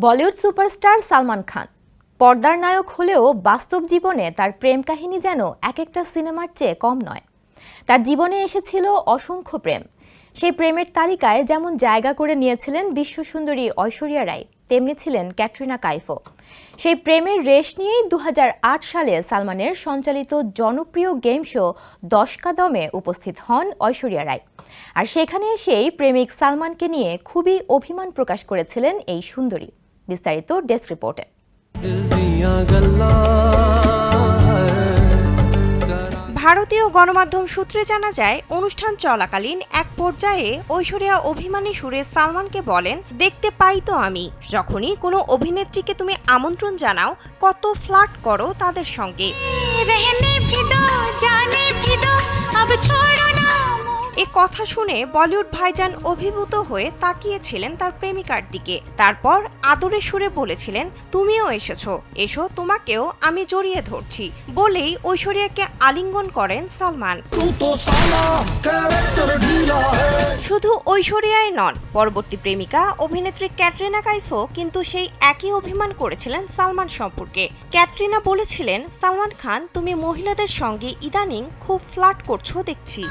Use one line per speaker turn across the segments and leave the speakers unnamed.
Bollywood superstar Salman Khan পর্দার নায়ক হলেও বাস্তব জীবনে তার প্রেম কাহিনী যেন এক একটা সিনেমার চেয়ে কম নয়। তার জীবনে এসেছিল অসংখ্য প্রেম। সেই প্রেমের তালিকায় যেমন জায়গা করে নিয়েছিলেন বিশ্বসুন্দরী ঐশ্বরিয়া রায়, তেমনি ছিলেন ক্যাটরিনা কাইফও। সেই প্রেমের রেশ নিয়েই 2008 সালে সালমানের সঞ্চালিত জনপ্রিয় গেম শো 10 কা দমে উপস্থিত হন ঐশ্বরিয়া রায়। আর সেখানে এসেই প্রেমিক সালমানকে নিয়ে খুবই অভিমান প্রকাশ করেছিলেন এই সুন্দরী। বিস্তারিত ডেস্ক রিপোর্টে।
ভারতীয় গণমাধ্যম সূত্রে জানা যায়, অনুষ্ঠান চলাকালীন এক পর্যায়ে ঐশ্বরিয়া অভিমানী সুরে সালমানকে বলেন, দেখতে পাই তো আমি যখনই কোনো অভিনেত্রীকে তুমি আমন্ত্রণ জানাও কত ফ্লার্ট করো তাদের সঙ্গে। এ কথা শুনে বলিউড ভাইজান অভিভূত হয়ে তাকিয়েছিলেন তার প্রেমিকার দিকে। তারপর আদরের সুরে বলেছিলেন, তুমিও এসেছো, এসো তোমাকেও আমি জড়িয়ে ধরছি বলেই ঐশ্বরিয়াকে আলিঙ্গন করেন সালমান। শুধু ঐশ্বরিয়াই নন, পরবর্তী প্রেমিকা অভিনেত্রী ক্যাটরিনা কাইফও কিন্তু সেই একই অভিমান করেছিলেন সালমান সম্পর্কে। ক্যাটরিনা বলেছিলেন, সালমান খান তুমি মহিলাদের সঙ্গে ইদানিং খুব ফ্লার্ট করছো দেখছি।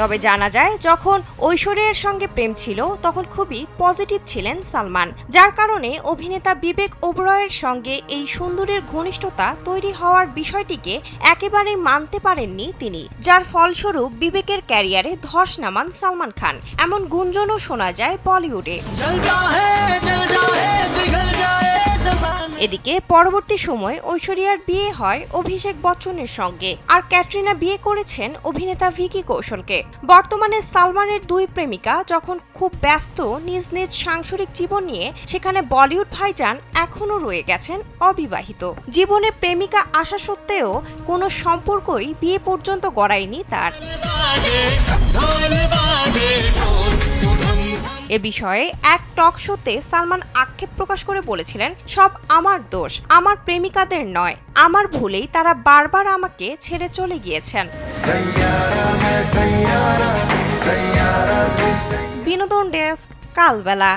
তবে জানা যায়, যখন ঐশ্বরিয়ার সঙ্গে প্রেম ছিল তখন খুবই পজিটিভ ছিলেন সালমান, যার কারণে অভিনেতা বিবেক ওবরয়ের সঙ্গে এই সুন্দরীর ঘনিষ্ঠতা তৈরি হওয়ার বিষয়টিকে একেবারেই মানতে পারেননি তিনি, যার ফলস্বরূপ বিবেকের ক্যারিয়ারে ধস নামান সালমান খান। এমন গুঞ্জনও শোনা যায় বলিউডে। এদিকে পরবর্তী সময় ঐশ্বরিয়ার বিয়ে হয় অভিষেক বচ্চনের সঙ্গে, আর ক্যাটরিনা বিয়ে করেছেন অভিনেতা ভিকি কৌশলকে। বর্তমানে সালমানের দুই প্রেমিকা যখন খুব ব্যস্ত নিজ নিজ সাংসারিক জীবন নিয়ে, সেখানে বলিউড ভাইজান এখনো রয়ে গেছেন অবিবাহিত। জীবনে প্রেমিকা আসা সত্ত্বেও কোনো সম্পর্কই বিয়ে পর্যন্ত গড়ায়নি তার। এ বিষয়ে এক টক শোতে সালমান আক্ষেপ প্রকাশ করে বলেছিলেন, সব আমার দোষ, আমার প্রেমিকাদের নয়, আমার ভুলেই তারা বারবার আমাকে ছেড়ে চলে গিয়েছেন। বিনোদন ডেস্ক, কালবেলা।